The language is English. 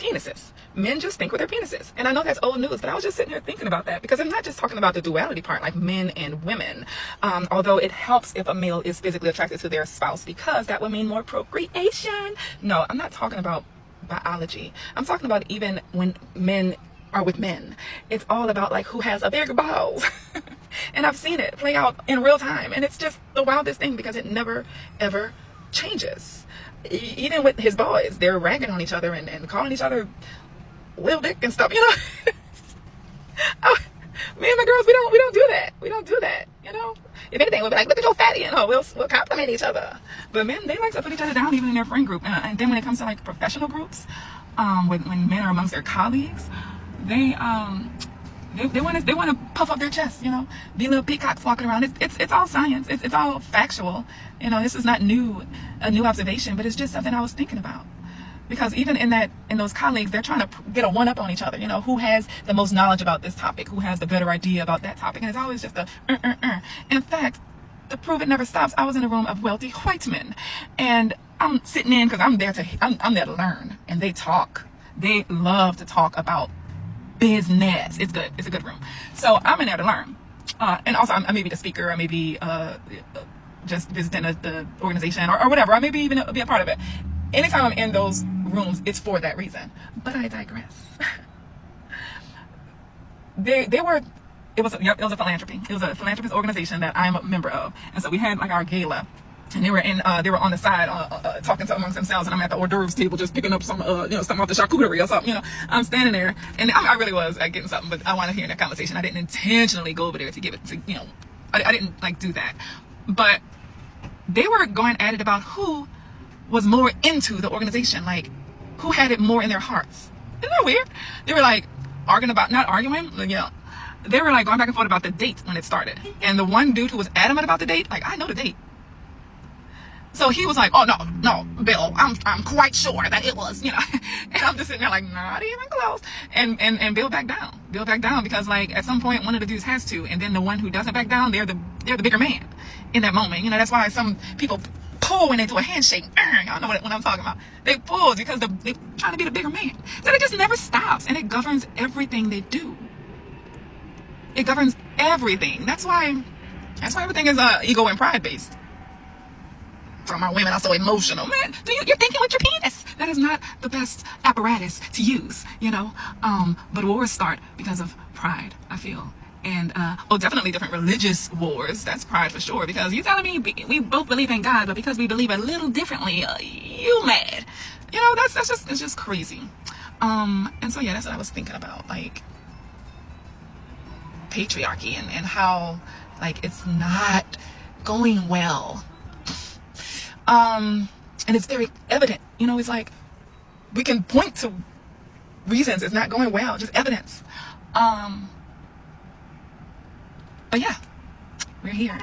penises. Men just think with their penises. And I know that's old news, but I was just sitting here thinking about that, because I'm not just talking about the duality part, like men and women. Although it helps if a male is physically attracted to their spouse, because that would mean more procreation. No, I'm not talking about biology. I'm talking about even when men are with men. It's all about like who has a bigger balls. And I've seen it play out in real time. And it's just the wildest thing, because it never, ever changes. Even with his boys, they're ragging on each other and calling each other Lil Dick and stuff, you know. Oh, me and my girls, we don't do that. We don't do that, you know. If anything, we'll be like, look at your fatty, you know. We'll compliment each other. But men, they like to put each other down, even in their friend group. And then when it comes to like professional groups, when men are amongst their colleagues, they want to puff up their chest, you know, be little peacocks walking around. It's all science. It's all factual. You know, this is not a new observation, but it's just something I was thinking about. Because even in those colleagues, they're trying to get a one-up on each other. You know, who has the most knowledge about this topic? Who has the better idea about that topic? And it's always just a In fact, to prove it never stops, I was in a room of wealthy white men, and I'm sitting in because I'm there to learn. And they talk. They love to talk about business. It's good. It's a good room. So I'm in there to learn. And also, I may be the speaker. I may be just visiting the organization or whatever. I may be even be a part of it. Anytime I'm in those rooms, it's for that reason. But I digress. It was a philanthropy. It was a philanthropist organization that I'm a member of. And so we had like our gala. And they were on the side talking amongst themselves, and I'm at the hors d'oeuvres table just picking up some something off the charcuterie or something. You know, I'm standing there, and I really was getting something, but I want to hear that conversation. I didn't intentionally go over there to give it to, you know, I didn't like do that. But they were going at it about who was more into the organization, like who had it more in their hearts. Isn't that weird? They were like not arguing, you know. They were like going back and forth about the date when it started. And the one dude who was adamant about the date, like, I know the date. So he was like, oh, no, Bill, I'm quite sure that it was, you know. And I'm just sitting there like, not even close. And Bill backed down. Bill backed down because, like, at some point, one of the dudes has to. And then the one who doesn't back down, they're the bigger man in that moment. You know, that's why some people pull when they do a handshake. Y'all know what I'm talking about. They pull because they're trying to be the bigger man. So it just never stops. And it governs everything they do. It governs everything. That's why everything is ego and pride based. For my women are so emotional, man. You're thinking with your penis. That is not the best apparatus to use, you know. But wars start because of pride, I feel. And definitely different religious wars. That's pride for sure. Because you telling me we both believe in God, but because we believe a little differently, you mad. You know, it's just crazy. And so yeah, that's what I was thinking about, like patriarchy and how like it's not going well. And it's very evident, you know. It's like we can point to reasons it's not going well, just evidence. But yeah, we're here.